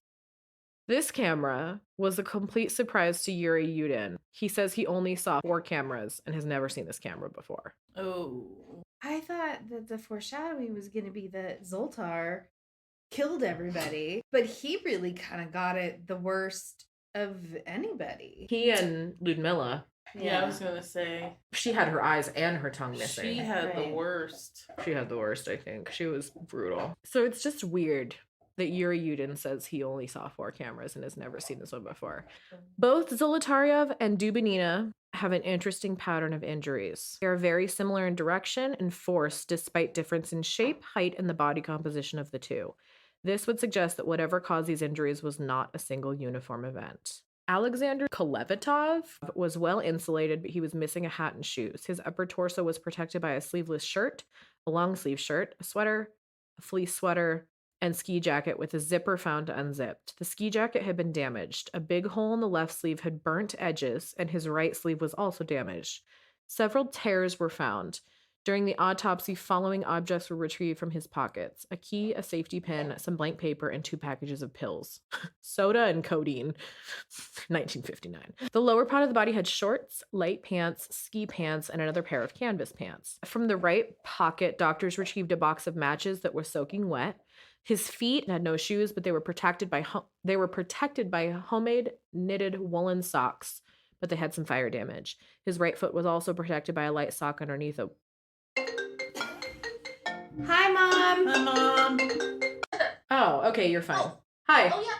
This camera was a complete surprise to Yuri Yudin. He says he only saw 4 cameras and has never seen this camera before. Oh. I thought that the foreshadowing was going to be that Zoltar killed everybody, but he really kind of got it the worst of anybody. He and Ludmilla, Yeah, I was gonna say. she had her eyes and her tongue missing. She had the Right. worst. She had the worst, I think. She was brutal. So it's just weird that Yuri Yudin says he only saw 4 cameras and has never seen this one before. Both Zolotariov and Dubinina have an interesting pattern of injuries. They are very similar in direction and force despite difference in shape, height, and the body composition of the two. This would suggest that whatever caused these injuries was not a single uniform event. Alexander Kolevatov was well insulated, but he was missing a hat and shoes. His upper torso was protected by a sleeveless shirt, a long sleeve shirt, a sweater, a fleece sweater, and ski jacket with a zipper found unzipped. The ski jacket had been damaged. A big hole in the left sleeve had burnt edges, and his right sleeve was also damaged. Several tears were found. During the autopsy, following objects were retrieved from his pockets: a key, a safety pin, some blank paper, and 2 packages of pills. Soda and codeine. 1959. The lower part of the body had shorts, light pants, ski pants, and another pair of canvas pants. From the right pocket, doctors retrieved a box of matches that were soaking wet. His feet had no shoes, but they were protected by homemade knitted woolen socks, but they had some fire damage. His right foot was also protected by a light sock underneath a... Hi, Mom. Hi, Mom. Oh, okay, you're fine. Hi. Oh yeah.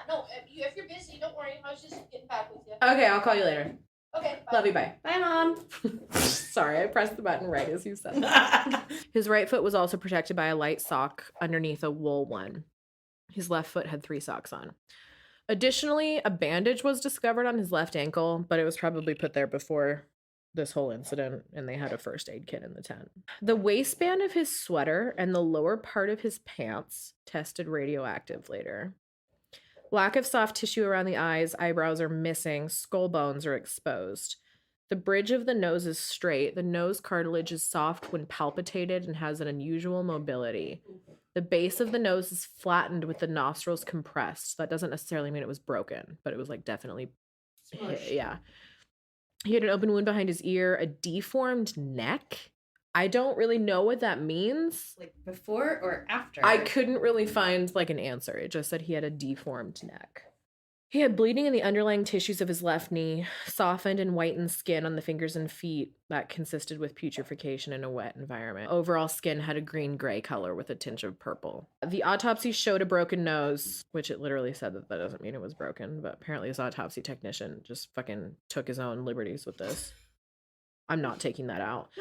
No, if you're busy, don't worry. I was just getting back with you. Okay, I'll call you later. Okay. Bye. Love you, bye. Bye, Mom. Sorry, I pressed the button right as you said that. His right foot was also protected by a light sock underneath a wool one. His left foot had 3 socks on. Additionally, a bandage was discovered on his left ankle, but it was probably put there before this whole incident, and they had a first aid kit in the tent. The waistband of his sweater and the lower part of his pants tested radioactive later. Lack of soft tissue around the eyes, eyebrows are missing, skull bones are exposed. The bridge of the nose is straight. The nose cartilage is soft when palpated and has an unusual mobility. The base of the nose is flattened with the nostrils compressed. That doesn't necessarily mean it was broken, but it was like definitely hit, yeah. He had an open wound behind his ear, a deformed neck. I don't really know what that means. Like before or after? I couldn't really find like an answer. It just said he had a deformed neck. He had bleeding in the underlying tissues of his left knee, softened and whitened skin on the fingers and feet that consisted with putrefaction in a wet environment. Overall skin had a green-gray color with a tinge of purple. The autopsy showed a broken nose, which it literally said that doesn't mean it was broken, but apparently his autopsy technician just fucking took his own liberties with this. I'm not taking that out.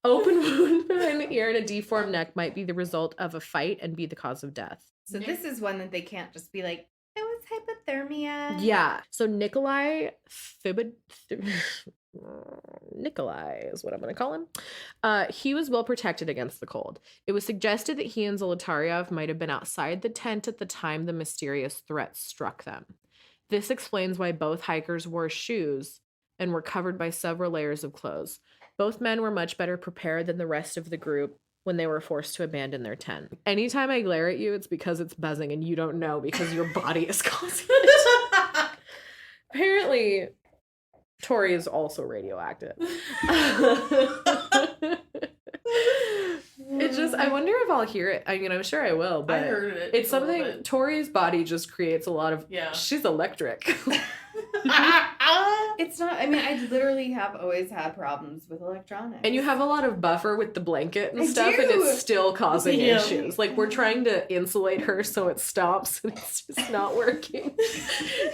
Open wound behind the ear and a deformed neck might be the result of a fight and be the cause of death. So this is one that they can't just be like, it was hypothermia. Yeah. So Nikolai is what I'm going to call him. He was well protected against the cold. It was suggested that he and Zolotariov might have been outside the tent at the time the mysterious threat struck them. This explains why both hikers wore shoes and were covered by several layers of clothes. Both men were much better prepared than the rest of the group when they were forced to abandon their tent. Anytime I glare at you, it's because it's buzzing and you don't know because your body is causing it. Apparently, Tori is also radioactive. It's just, I wonder if I'll hear it. I mean, I'm sure I will, but I heard it. It's something, Tori's body just creates a lot of, she's electric. It's not, I mean, I literally have always had problems with electronics. And you have a lot of buffer with the blanket and I stuff, do. and it's still causing Yeah. issues. Like, we're trying to insulate her so it stops, and it's just not working.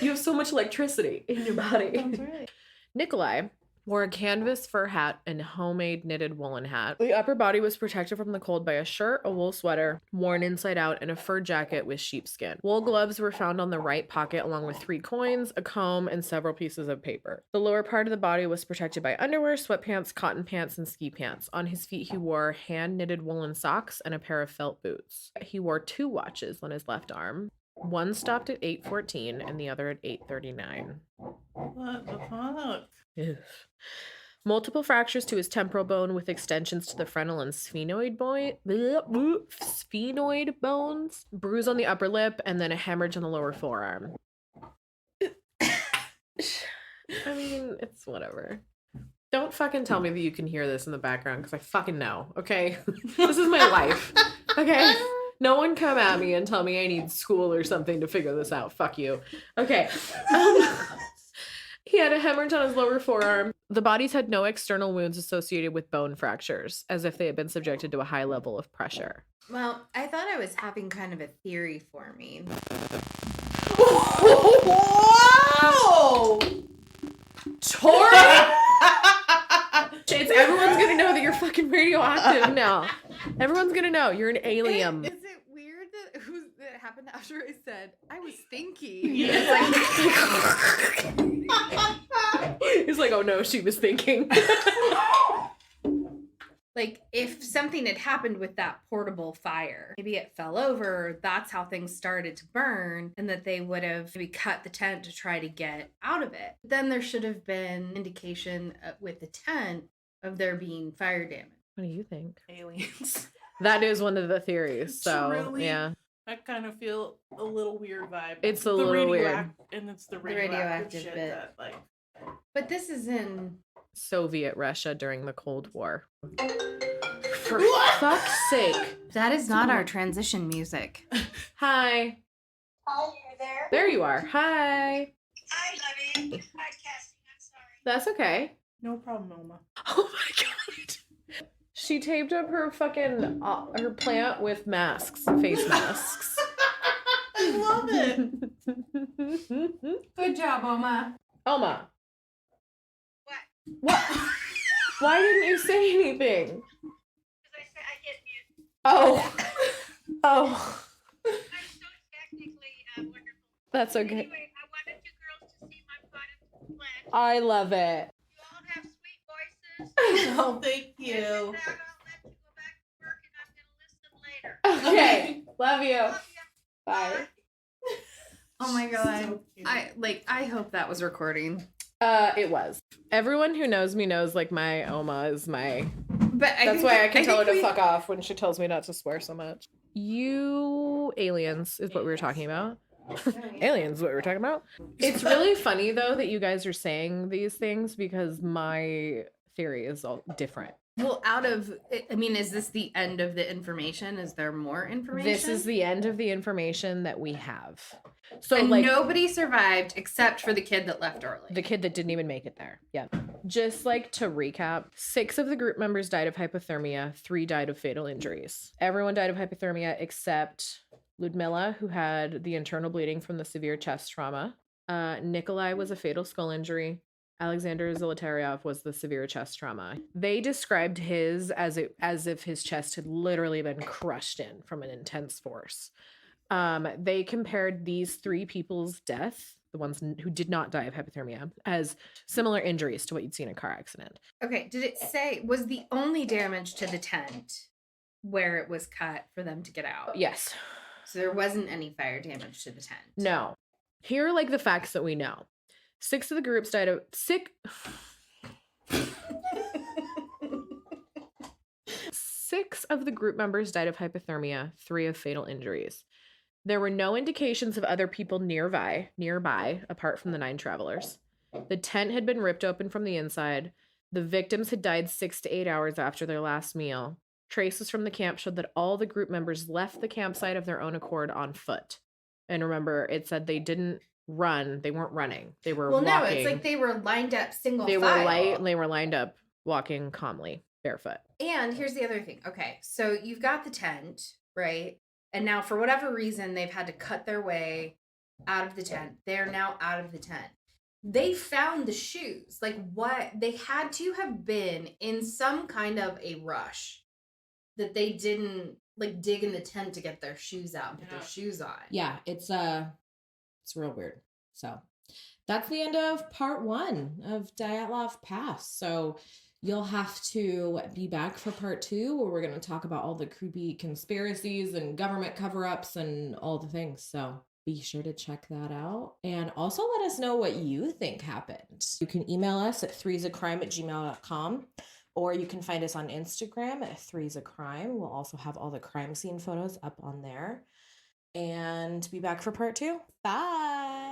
You have so much electricity in your body. Sounds right. Nikolai wore a canvas fur hat and homemade knitted woolen hat. The upper body was protected from the cold by a shirt, a wool sweater, worn inside out, and a fur jacket with sheepskin. Wool gloves were found on the right pocket along with 3 coins, a comb, and several pieces of paper. The lower part of the body was protected by underwear, sweatpants, cotton pants, and ski pants. On his feet, he wore hand-knitted woolen socks and a pair of felt boots. He wore 2 watches on his left arm. One stopped at 8:14 and the other at 8:39. What the fuck? Ew. Multiple fractures to his temporal bone with extensions to the frontal and sphenoid bones, bruise on the upper lip, and then a hemorrhage on the lower forearm. I mean, it's whatever. Don't fucking tell me that you can hear this in the background, because I fucking know, okay? This is my life, okay? No one come at me and tell me I need school or something to figure this out. Fuck you. Okay. He had a hemorrhage on his lower forearm. The bodies had no external wounds associated with bone fractures, as if they had been subjected to a high level of pressure. Well, I thought I was having kind of a theory forming. Whoa! Tori! Everyone's gonna know that you're fucking radioactive now. Everyone's gonna know you're an alien. Is it weird that that happened after I said I was thinking? Yeah. He's like, oh no, she was thinking. Like, if something had happened with that portable fire, maybe it fell over, that's how things started to burn, and that they would have maybe cut the tent to try to get out of it. Then there should have been indication with the tent of there being fire damage. What do you think? Aliens. That is one of the theories. So, Truly? yeah. I kind of feel a little weird vibe. It's a little weird. And it's the radioactive radioactive shit bit. that, like... But this is in... Soviet Russia during the Cold War. For fuck's sake. That is not our transition music. Hi. Hi, you're there. There you are. Hi. Hi, Lovey. Podcasting. I'm sorry. That's okay. No problem, Oma. Oh my god. She taped up her fucking her plant with masks, face masks. I love it. Good job, Oma. Oma. What? What? Why didn't you say anything? Because I said I hit mute. Oh. Oh. I'm so technically wonderful. That's okay. Anyway, I wanted you girls to see my potted plant. I love it. Oh, thank you. I'll let you go back to work and I'm gonna listen later. Okay. Love you. Love ya. Bye. Oh my god. So cute. I hope that was recording. It was. Everyone who knows me knows like my Oma is my. But That's why I can tell her to we- fuck off when she tells me not to swear so much. You aliens is what we were talking about. Aliens is what we were talking about. It's really funny though that you guys are saying these things because my theory is all different. Well, is this the end of the information? Is there more information? This is the end of the information that we have. So and like nobody survived except for the kid that left early. the kid that didn't even make it there. Yeah. Just like to recap, 6 of the group members died of hypothermia, 3 died of fatal injuries. Everyone died of hypothermia except Ludmila, who had the internal bleeding from the severe chest trauma. Nikolai was a fatal skull injury. Alexander Zolotariov was the severe chest trauma. They described his as if his chest had literally been crushed in from an intense force. They compared these 3 people's death, the ones who did not die of hypothermia, as similar injuries to what you'd see in a car accident. Okay, did it say, was the only damage to the tent where it was cut for them to get out? Yes. So there wasn't any fire damage to the tent? No. Here are like the facts that we know. 6 of the groups died of Six of the group members died of hypothermia, 3 of fatal injuries. There were no indications of other people nearby, apart from the 9 travelers. The tent had been ripped open from the inside. The victims had died 6 to 8 hours after their last meal. Traces from the camp showed that all the group members left the campsite of their own accord on foot. And remember, it said they didn't run. They weren't running. They were walking. No, it's like they were lined up single file. They were lined up, walking calmly, barefoot. And here's the other thing. Okay, so you've got the tent, right? And now, for whatever reason, they've had to cut their way out of the tent. They're now out of the tent. They found the shoes. Like, what? They had to have been in some kind of a rush that they didn't, like, dig in the tent to get their shoes out and put their shoes on. Yeah, it's real weird. So that's the end of part 1 of Dyatlov Pass. So you'll have to be back for part 2 where we're going to talk about all the creepy conspiracies and government cover-ups and all the things. So be sure to check that out. And also let us know what you think happened. You can email us at threesacrime@gmail.com, or you can find us on Instagram at threesacrime. We'll also have all the crime scene photos up on there. And be back for part 2. Bye.